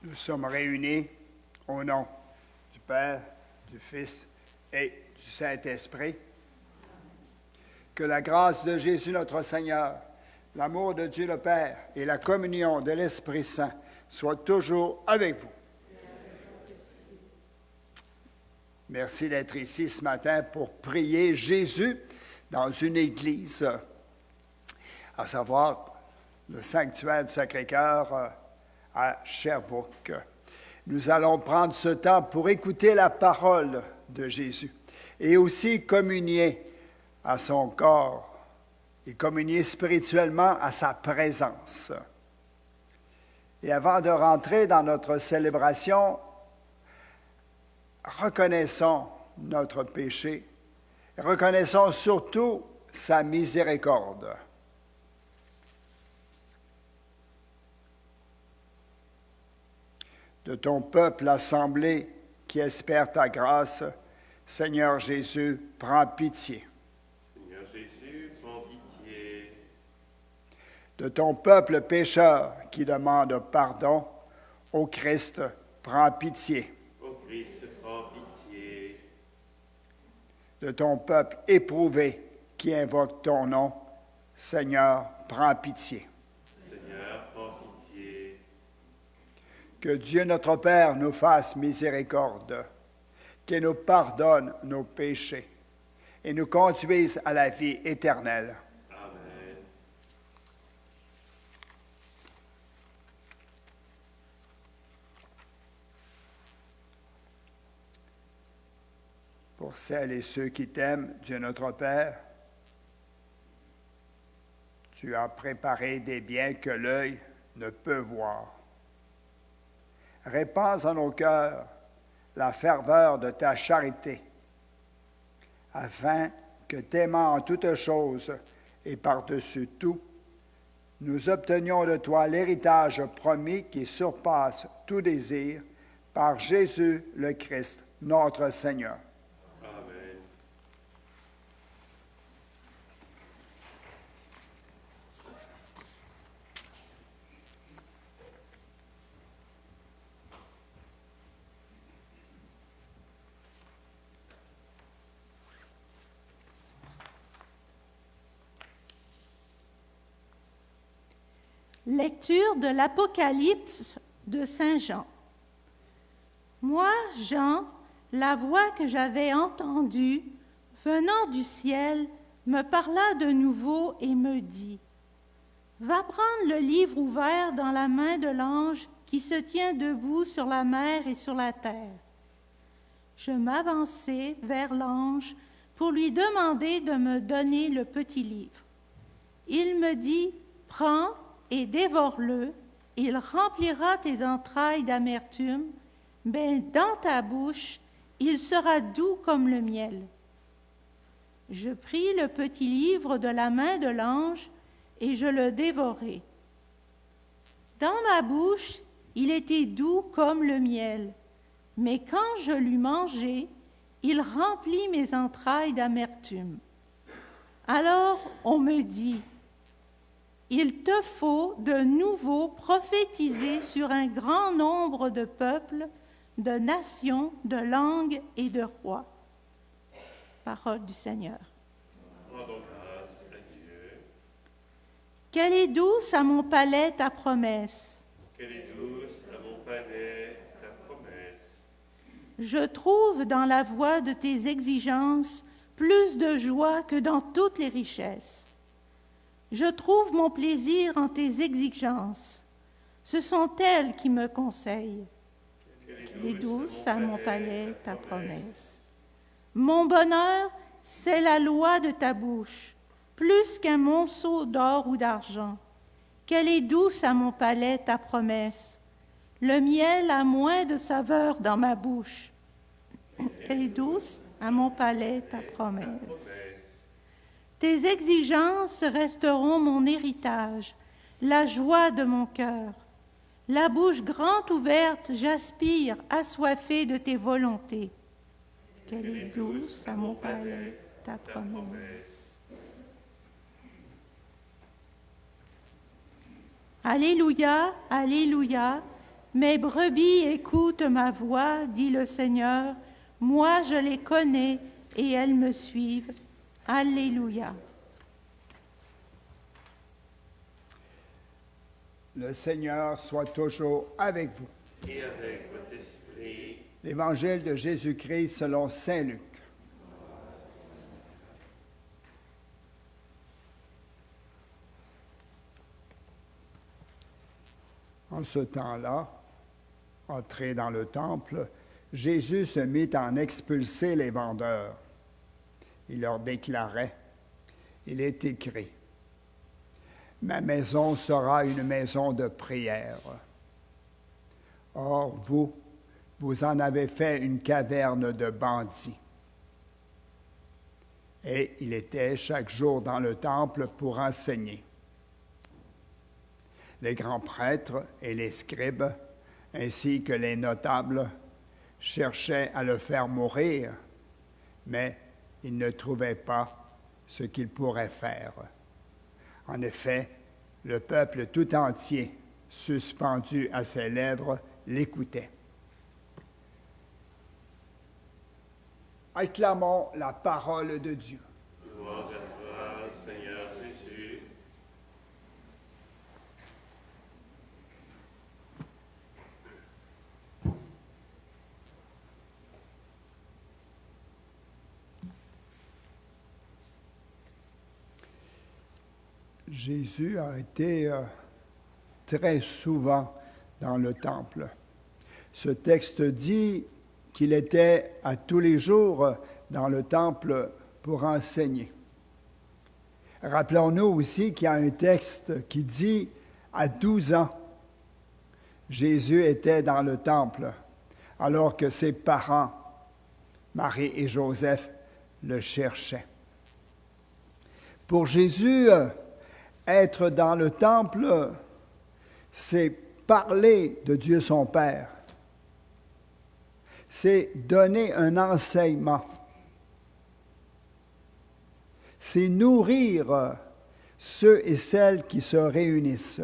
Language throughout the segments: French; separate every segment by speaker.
Speaker 1: Nous sommes réunis au nom du Père, du Fils et du Saint-Esprit. Que la grâce de Jésus notre Seigneur, l'amour de Dieu le Père et la communion de l'Esprit Saint soient toujours avec vous. Merci d'être ici ce matin pour prier Jésus dans une église, à savoir le sanctuaire du Sacré-Cœur à Sherbrooke. Nous allons prendre ce temps pour écouter la parole de Jésus et aussi communier à son corps et communier spirituellement à sa présence. Et avant de rentrer dans notre célébration, reconnaissons notre péché, reconnaissons surtout sa miséricorde. De ton peuple assemblé qui espère ta grâce, Seigneur Jésus, prends pitié.
Speaker 2: Seigneur Jésus, prends pitié.
Speaker 1: De ton peuple pécheur qui demande pardon, ô Christ, prends pitié.
Speaker 2: Ô Christ, prends pitié.
Speaker 1: De ton peuple éprouvé qui invoque ton nom, Seigneur, prends pitié.
Speaker 2: Seigneur, prends pitié.
Speaker 1: Que Dieu notre Père nous fasse miséricorde, qu'il nous pardonne nos péchés et nous conduise à la vie éternelle.
Speaker 2: Amen.
Speaker 1: Pour celles et ceux qui t'aiment, Dieu notre Père, tu as préparé des biens que l'œil ne peut voir. Répands en nos cœurs la ferveur de ta charité, afin que, t'aimant en toutes choses et par-dessus tout, nous obtenions de toi l'héritage promis qui surpasse tout désir, par Jésus le Christ, notre Seigneur.
Speaker 2: Amen.
Speaker 3: Lecture de l'Apocalypse de Saint Jean. Moi, Jean, la voix que j'avais entendue, venant du ciel, me parla de nouveau et me dit, « Va prendre le livre ouvert dans la main de l'ange qui se tient debout sur la mer et sur la terre. » Je m'avançai vers l'ange pour lui demander de me donner le petit livre. Il me dit, « Prends et dévore-le, il remplira tes entrailles d'amertume, mais dans ta bouche, il sera doux comme le miel. » Je pris le petit livre de la main de l'ange et je le dévorai. Dans ma bouche, il était doux comme le miel, mais quand je l'eus mangé, il remplit mes entrailles d'amertume. Alors on me dit, il te faut de nouveau prophétiser sur un grand nombre de peuples, de nations, de langues et de rois. Parole du Seigneur.
Speaker 2: Rendons grâce à Dieu.
Speaker 3: Quelle est douce à mon palais ta promesse.
Speaker 2: Quelle est douce à mon palais ta promesse.
Speaker 3: Je trouve dans la voie de tes exigences plus de joie que dans toutes les richesses. Je trouve mon plaisir en tes exigences. Ce sont elles qui me conseillent. Quelle est douce à mon palais ta promesse. Mon bonheur, c'est la loi de ta bouche, plus qu'un monceau d'or ou d'argent. Quelle est douce à mon palais ta promesse. Le miel a moins de saveur dans ma bouche. Quelle est douce à mon palais ta promesse. Tes exigences resteront mon héritage, la joie de mon cœur. La bouche grande ouverte, j'aspire, assoiffé de tes volontés. Quelle est douce à mon palais ta promesse. Alléluia, Alléluia, Mes brebis écoutent ma voix, dit le Seigneur. Moi, je les connais et elles me suivent. Alléluia.
Speaker 1: Le Seigneur soit toujours avec vous.
Speaker 2: Et avec votre esprit.
Speaker 1: L'Évangile de Jésus-Christ selon saint Luc. En ce temps-là, entré dans le temple, Jésus se mit à en expulser les vendeurs. Il leur déclarait, « Il est écrit, ma maison sera une maison de prière. Or, vous en avez fait une caverne de bandits. » Et il était chaque jour dans le temple pour enseigner. Les grands prêtres et les scribes, ainsi que les notables, cherchaient à le faire mourir, mais ils ne trouvaient pas ce qu'ils pourraient faire. En effet, le peuple tout entier, suspendu à ses lèvres, l'écoutait. Acclamons la parole de Dieu.
Speaker 2: Gloire à toi, Seigneur Jésus.
Speaker 1: Jésus a été très souvent dans le temple. Ce texte dit qu'il était à tous les jours dans le temple pour enseigner. Rappelons-nous aussi qu'il y a un texte qui dit à 12 ans, Jésus était dans le temple alors que ses parents, Marie et Joseph, le cherchaient. Pour Jésus, être dans le temple, c'est parler de Dieu son Père. C'est donner un enseignement. C'est nourrir ceux et celles qui se réunissent.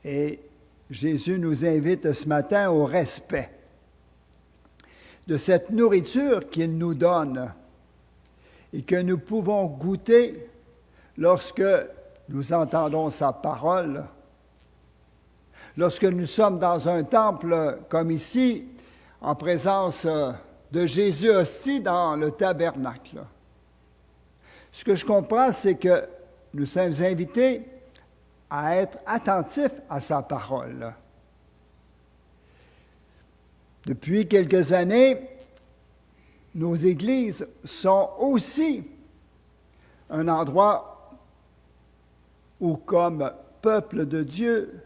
Speaker 1: Et Jésus nous invite ce matin au respect de cette nourriture qu'il nous donne et que nous pouvons goûter lorsque nous entendons sa parole, lorsque nous sommes dans un temple comme ici, en présence de Jésus aussi dans le tabernacle. Ce que je comprends, c'est que nous sommes invités à être attentifs à sa parole. Depuis quelques années, nos églises sont aussi un endroit où, comme peuple de Dieu,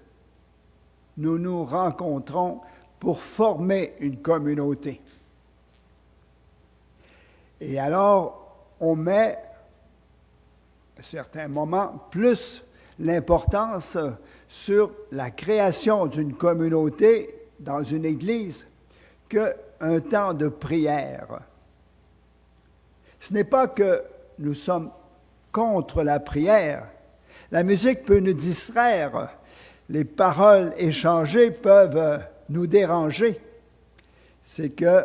Speaker 1: nous nous rencontrons pour former une communauté. Et alors, on met, à certains moments, plus l'importance sur la création d'une communauté dans une église qu'un temps de prière. Ce n'est pas que nous sommes contre la prière. La musique peut nous distraire. Les paroles échangées peuvent nous déranger. C'est que,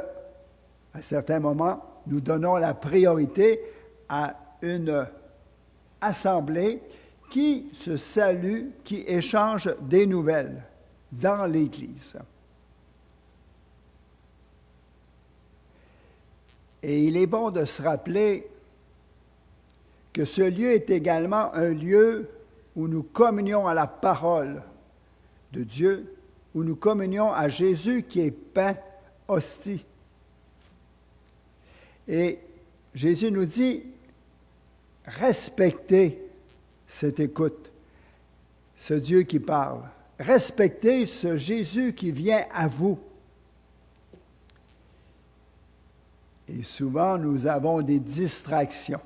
Speaker 1: à certains moments, nous donnons la priorité à une assemblée qui se salue, qui échange des nouvelles dans l'Église. Et il est bon de se rappeler que ce lieu est également un lieu où nous communions à la parole de Dieu, où nous communions à Jésus qui est pain, hostie. Et Jésus nous dit, respectez cette écoute, ce Dieu qui parle. Respectez ce Jésus qui vient à vous. Et souvent, nous avons des distractions.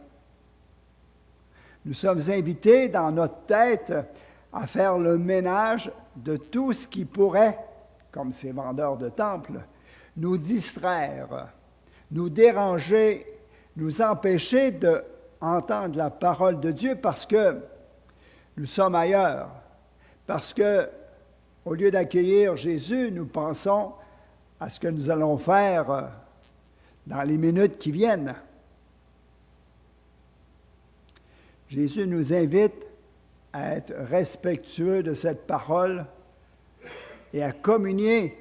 Speaker 1: Nous sommes invités dans notre tête à faire le ménage de tout ce qui pourrait, comme ces vendeurs de temple, nous distraire, nous déranger, nous empêcher d'entendre la parole de Dieu parce que nous sommes ailleurs, Parce que, au lieu d'accueillir Jésus, nous pensons à ce que nous allons faire dans les minutes qui viennent. Jésus nous invite à être respectueux de cette parole et à communier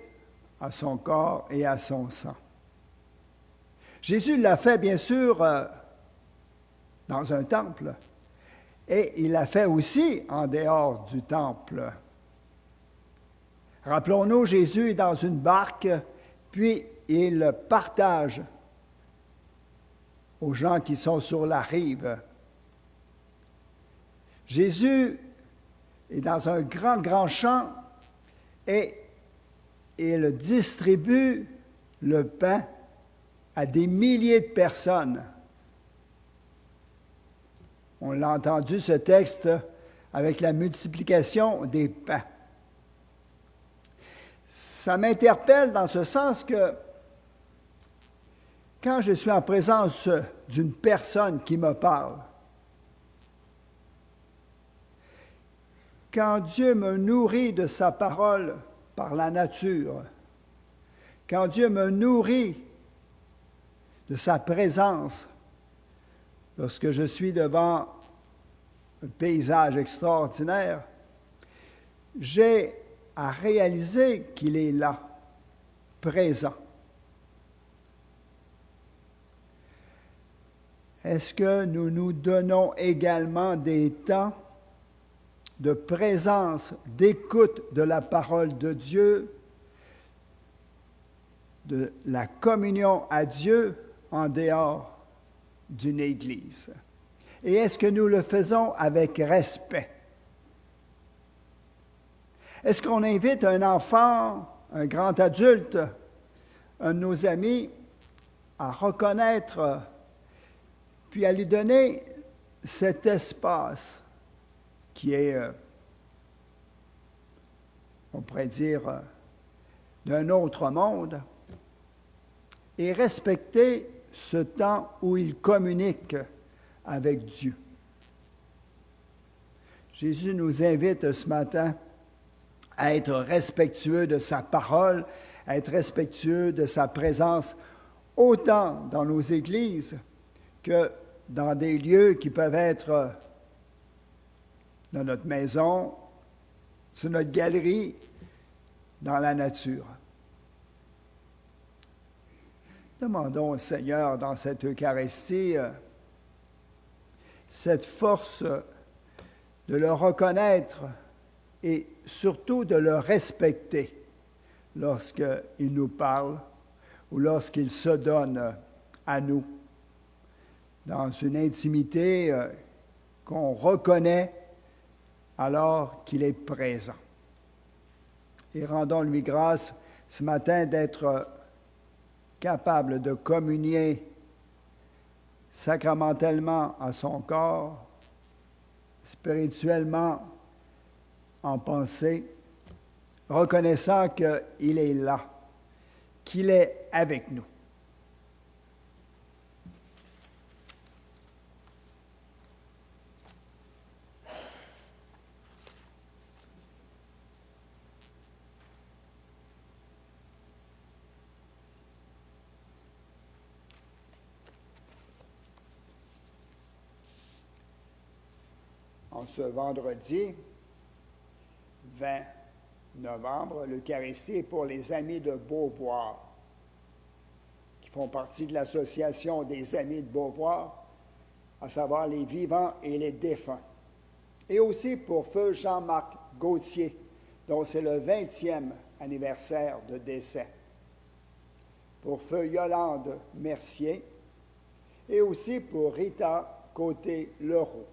Speaker 1: à son corps et à son sang. Jésus l'a fait, bien sûr, dans un temple, et il l'a fait aussi en dehors du temple. Rappelons-nous, Jésus est dans une barque, puis il partage aux gens qui sont sur la rive. Jésus est dans un grand champ et il distribue le pain à des milliers de personnes. On l'a entendu, ce texte, avec la multiplication des pains. Ça m'interpelle dans ce sens que quand je suis en présence d'une personne qui me parle, quand Dieu me nourrit de sa parole par la nature, quand Dieu me nourrit de sa présence, lorsque je suis devant un paysage extraordinaire, j'ai à réaliser qu'il est là, présent. Est-ce que nous nous donnons également des temps de présence, d'écoute de la parole de Dieu, de la communion à Dieu en dehors d'une église? Et est-ce que nous le faisons avec respect? Est-ce qu'on invite un enfant, un grand adulte, un de nos amis, à reconnaître, puis à lui donner cet espace qui est, on pourrait dire, d'un autre monde, et respecter ce temps où il communique avec Dieu? Jésus nous invite ce matin à être respectueux de sa parole, à être respectueux de sa présence, autant dans nos églises que dans des lieux qui peuvent être dans notre maison, sur notre galerie, dans la nature. Demandons au Seigneur dans cette Eucharistie cette force de le reconnaître et surtout de le respecter lorsqu'il nous parle ou lorsqu'il se donne à nous dans une intimité qu'on reconnaît alors qu'il est présent. Et rendons-lui grâce ce matin d'être capable de communier sacramentellement à son corps, spirituellement en pensée, reconnaissant qu'il est là, qu'il est avec nous. En ce vendredi 20 novembre, l'Eucharistie est pour les Amis de Beauvoir, qui font partie de l'Association des Amis de Beauvoir, à savoir les vivants et les défunts. Et aussi pour feu Jean-Marc Gauthier, dont c'est le 20e anniversaire de décès. Pour feu Yolande Mercier, et aussi pour Rita Côté-Leroux.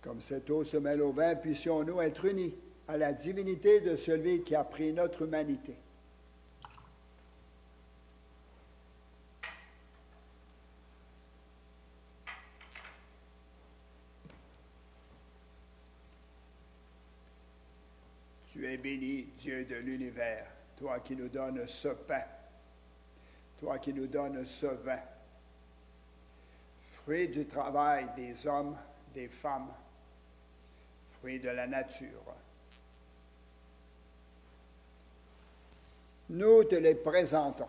Speaker 1: Comme cette eau se mêle au vin, puissions-nous être unis à la divinité de celui qui a pris notre humanité. Tu es béni, Dieu de l'univers, toi qui nous donnes ce pain, toi qui nous donnes ce vin, fruit du travail des hommes, des femmes, fruit de la nature. Nous te les présentons.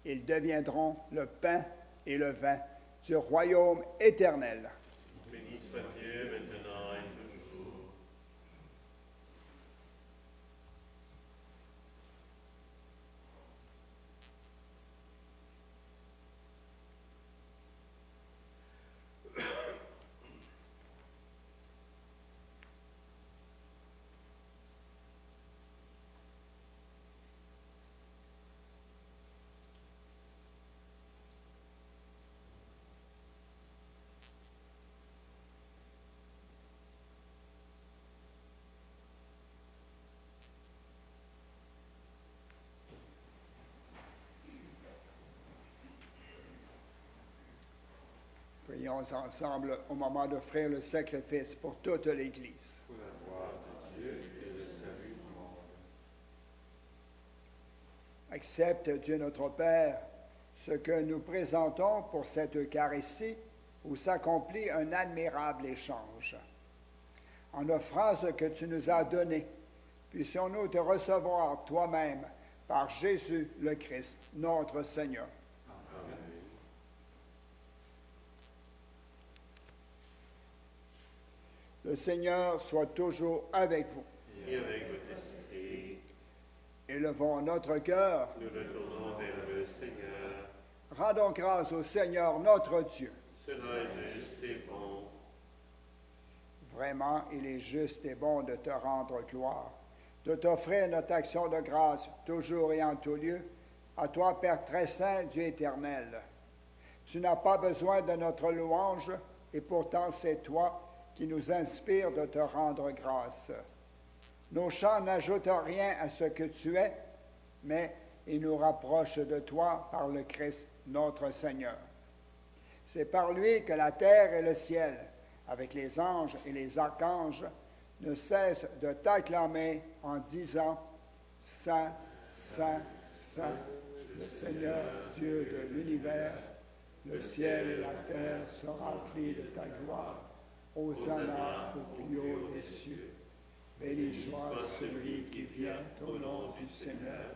Speaker 1: Ils deviendront le pain et le vin du royaume éternel.
Speaker 2: Béni soit Dieu maintenant et toujours.
Speaker 1: Prions ensemble au moment d'offrir le sacrifice pour toute l'Église.
Speaker 2: Pour la gloire de Dieu et le salut du monde.
Speaker 1: Accepte, Dieu notre Père, ce que nous présentons pour cette Eucharistie où s'accomplit un admirable échange. En offrant ce que tu nous as donné, puissions-nous te recevoir toi-même par Jésus le Christ, notre Seigneur.
Speaker 2: Amen.
Speaker 1: Le Seigneur soit toujours avec vous.
Speaker 2: Et avec votre esprit,
Speaker 1: Élevons notre cœur.
Speaker 2: nous le tournons vers le Seigneur.
Speaker 1: Rendons grâce au Seigneur notre Dieu.
Speaker 2: Cela est juste et bon.
Speaker 1: Vraiment, il est juste et bon de te rendre gloire, de t'offrir notre action de grâce, toujours et en tout lieu, à toi, Père très saint, Dieu éternel. Tu n'as pas besoin de notre louange, et pourtant c'est toi qui nous inspire de te rendre grâce. Nos chants n'ajoutent rien à ce que tu es, mais ils nous rapprochent de toi par le Christ, notre Seigneur. C'est par lui que la terre et le ciel, avec les anges et les archanges, ne cessent de t'acclamer en disant « Saint, Saint, Saint, le Seigneur Dieu de l'univers, le ciel et la terre sont remplis de ta gloire. Hosanna au plus haut des cieux. Béni soit celui qui vient au nom du Seigneur.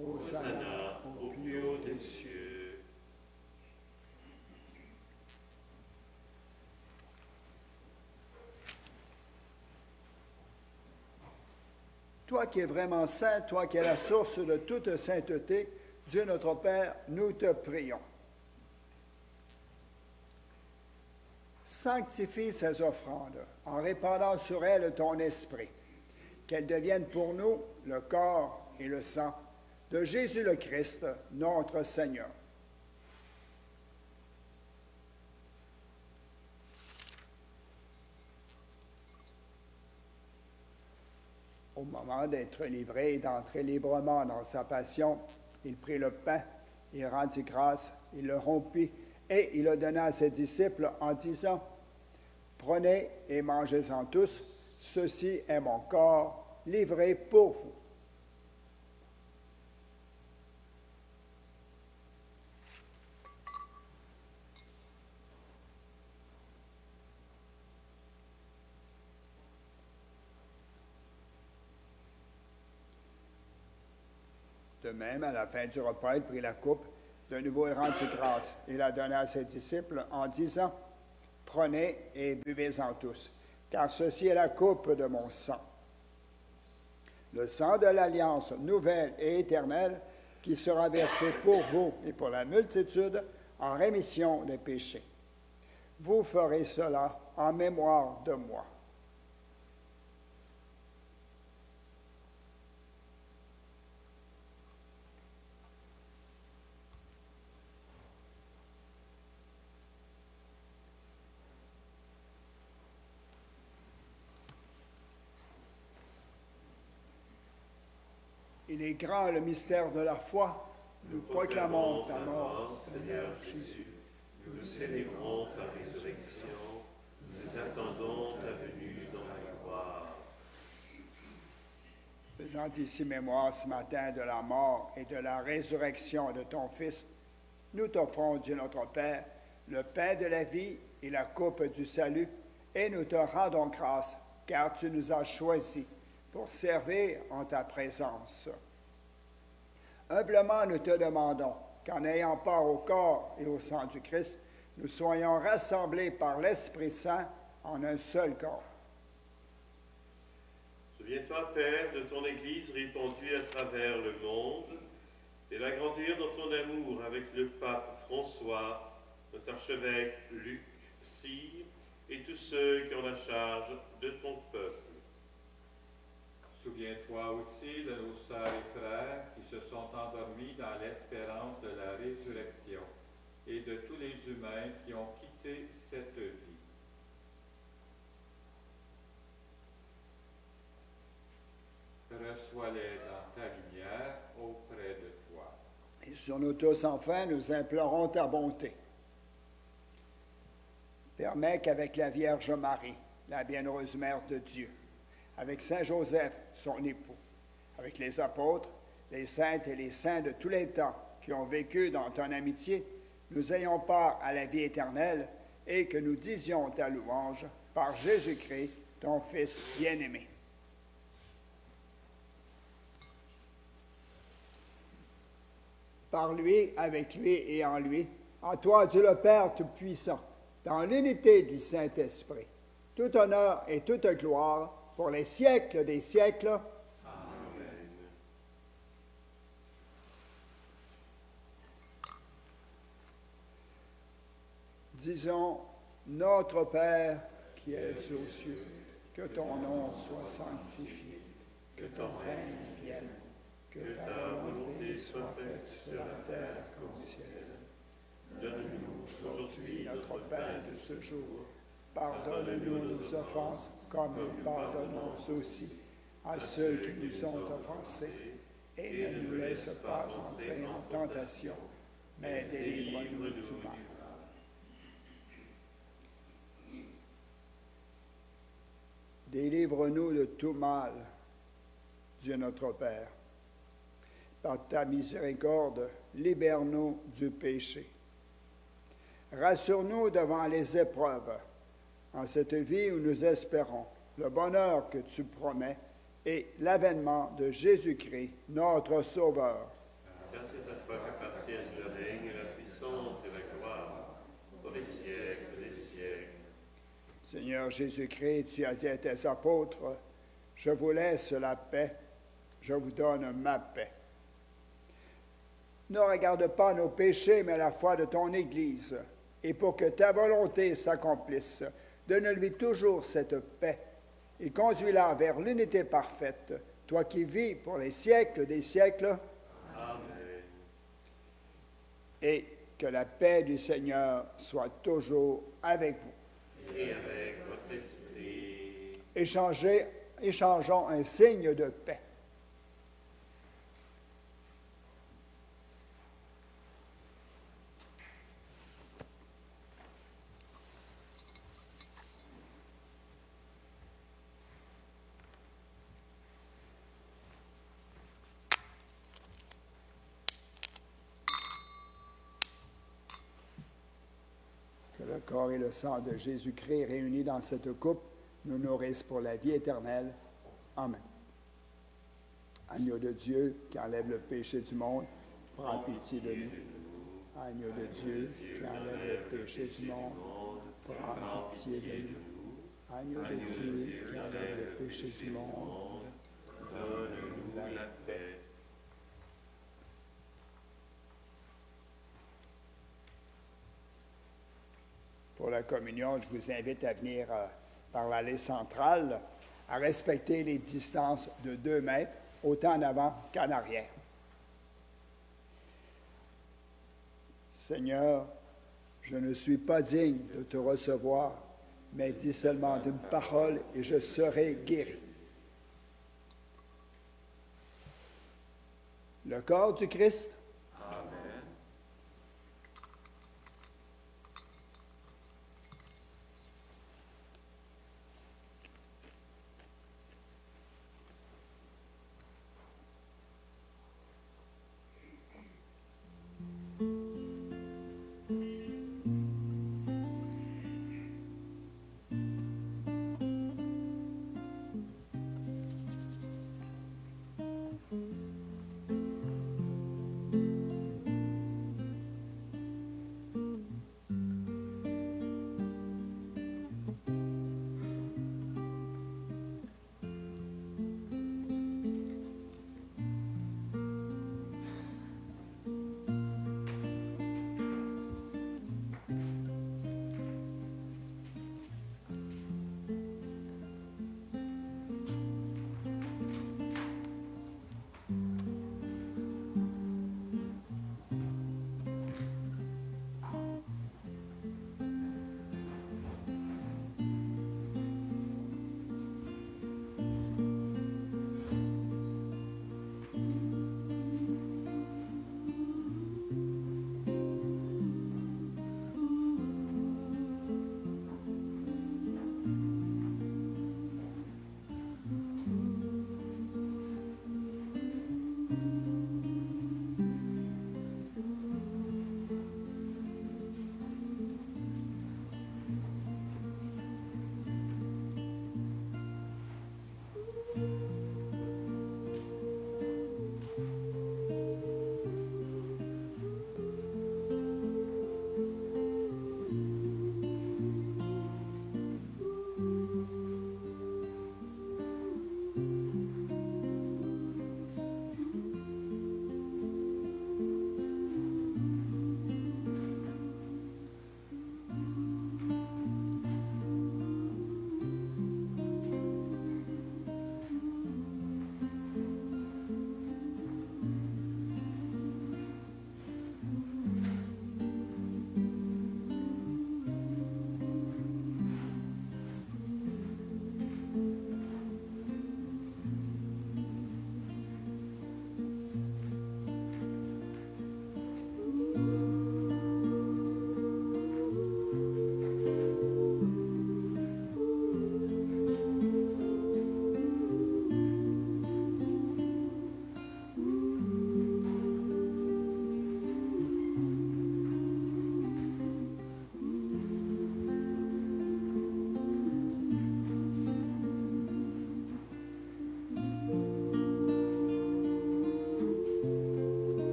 Speaker 1: Hosanna au plus haut des cieux. » Toi qui es vraiment saint, toi qui es la source de toute sainteté, Dieu notre Père, nous te prions. Sanctifie ces offrandes en répandant sur elles ton esprit, qu'elles deviennent pour nous le corps et le sang de Jésus le Christ, notre Seigneur. Au moment d'être livré et d'entrer librement dans sa passion, il prit le pain, il rendit grâce, il le rompit et il le donna à ses disciples en disant « Prenez et mangez-en tous, ceci est mon corps livré pour vous. » De même, à la fin du repas, il prit la coupe. De nouveau, il rendit grâce. Il la donna à ses disciples en disant, « Prenez et buvez-en tous, car ceci est la coupe de mon sang. Le sang de l'alliance nouvelle et éternelle qui sera versé pour vous et pour la multitude en rémission des péchés. Vous ferez cela en mémoire de moi. » Il est grand le mystère de la foi. Nous proclamons ta mort, Seigneur Jésus.
Speaker 2: Nous célébrons ta résurrection. Nous attendons ta venue dans la gloire.
Speaker 1: Faisant ici mémoire ce matin de la mort et de la résurrection de ton Fils, nous t'offrons, Dieu notre Père, le pain de la vie et la coupe du salut, et nous te rendons grâce, car tu nous as choisis pour servir en ta présence. Humblement, nous te demandons qu'en ayant part au corps et au sang du Christ, nous soyons rassemblés par l'Esprit Saint en un seul corps.
Speaker 2: Souviens-toi, Père, de ton Église répandue à travers le monde et l'agrandir dans ton amour avec le pape François, notre archevêque Luc, Sire, et tous ceux qui ont la charge de ton peuple.
Speaker 4: Souviens-toi aussi de nos sœurs et frères qui se sont endormis dans l'espérance de la résurrection et de tous les humains qui ont quitté cette vie. Reçois-les dans ta lumière auprès de toi.
Speaker 1: Et sur nous tous, enfin, nous implorons ta bonté. Permets qu'avec la Vierge Marie, la bienheureuse Mère de Dieu, avec Saint Joseph, son époux, avec les apôtres, les saintes et les saints de tous les temps qui ont vécu dans ton amitié, nous ayons part à la vie éternelle et que nous disions ta louange par Jésus-Christ, ton Fils bien-aimé. Par lui, avec lui et en lui, à toi, Dieu le Père Tout-Puissant, dans l'unité du Saint-Esprit, tout honneur et toute gloire pour les siècles des siècles.
Speaker 2: Amen.
Speaker 1: Disons, notre Père qui es aux cieux, que ton nom soit sanctifié, que ton règne vienne, que ta volonté soit faite sur la terre comme au ciel. Donne-nous aujourd'hui notre pain de ce jour. Pardonne-nous nos offenses, comme nous pardonnons aussi à ceux qui nous ont offensés. Et ne nous laisse pas entrer en tentation, mais délivre-nous du mal. Délivre-nous de tout mal, Dieu notre Père. Par ta miséricorde, libère-nous du péché. Rassure-nous devant les épreuves, en cette vie où nous espérons le bonheur que tu promets et l'avènement de Jésus-Christ, notre Sauveur.
Speaker 2: Car c'est à toi qu'appartiennent le règne, la puissance et la gloire, pour les siècles des siècles.
Speaker 1: Seigneur Jésus-Christ, tu as dit à tes apôtres, « Je vous laisse la paix, je vous donne ma paix. » Ne regarde pas nos péchés, mais la foi de ton Église. Et pour que ta volonté s'accomplisse, donne-lui toujours cette paix et conduis-la vers l'unité parfaite, toi qui vis pour les siècles des siècles.
Speaker 2: Amen.
Speaker 1: Et que la paix du Seigneur soit toujours avec vous.
Speaker 2: Et avec votre esprit.
Speaker 1: Échangeons un signe de paix. Que le corps et le sang de Jésus-Christ réunis dans cette coupe nous nourrissent pour la vie éternelle. Amen. Agneau de Dieu qui enlève le péché du monde, prends pitié de nous. Agneau de Dieu qui enlève le péché du monde, prends pitié de nous. Agneau de Dieu qui enlève le péché du monde,
Speaker 2: Donne-nous la paix.
Speaker 1: Pour la communion, je vous invite à venir par l'allée centrale, à respecter les distances de 2 mètres, autant en avant qu'en arrière. Seigneur, je ne suis pas digne de te recevoir, mais dis seulement d'une parole et je serai guéri. Le corps du Christ.
Speaker 2: Amen.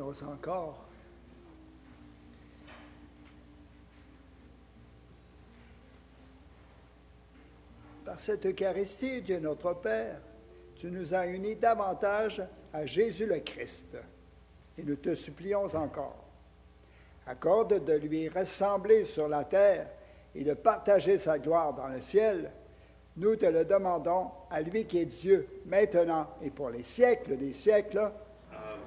Speaker 1: Aide-nous encore. Par cette Eucharistie, Dieu notre Père, tu nous as unis davantage à Jésus le Christ. Et nous te supplions encore. Accorde de lui ressembler sur la terre et de partager sa gloire dans le ciel. Nous te le demandons à lui qui est Dieu, maintenant et pour les siècles des siècles.
Speaker 2: Amen.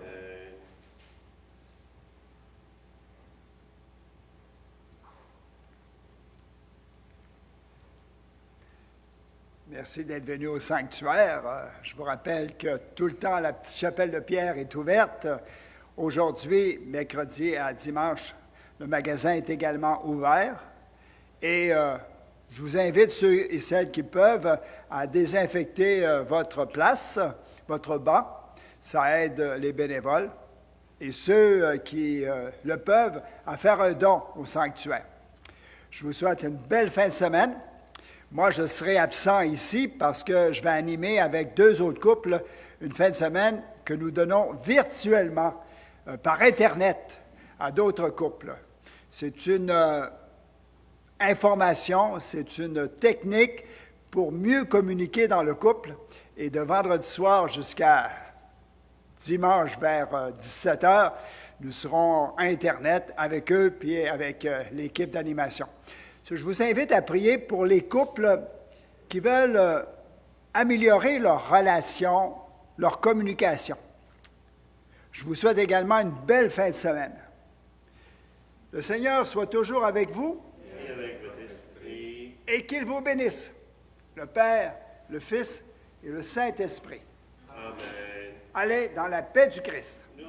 Speaker 1: Merci d'être venu au sanctuaire. Je vous rappelle que tout le temps, la petite chapelle de Pierre est ouverte. Aujourd'hui, mercredi à dimanche, le magasin est également ouvert. Et je vous invite, ceux et celles qui peuvent, à désinfecter votre place, votre banc. Ça aide les bénévoles. Et ceux qui le peuvent, à faire un don au sanctuaire. Je vous souhaite une belle fin de semaine. Moi, je serai absent ici parce que je vais animer avec 2 autres couples une fin de semaine que nous donnons virtuellement par Internet à d'autres couples. C'est une information, c'est une technique pour mieux communiquer dans le couple. Et de vendredi soir jusqu'à dimanche vers 17h, nous serons à Internet avec eux puis avec l'équipe d'animation. Je vous invite à prier pour les couples qui veulent améliorer leur relation, leur communication. Je vous souhaite également une belle fin de semaine. Le Seigneur soit toujours avec vous
Speaker 2: Et avec votre esprit.
Speaker 1: et qu'il vous bénisse, le Père, le Fils et le Saint-Esprit.
Speaker 2: Amen.
Speaker 1: Allez dans la paix du Christ.
Speaker 2: Nous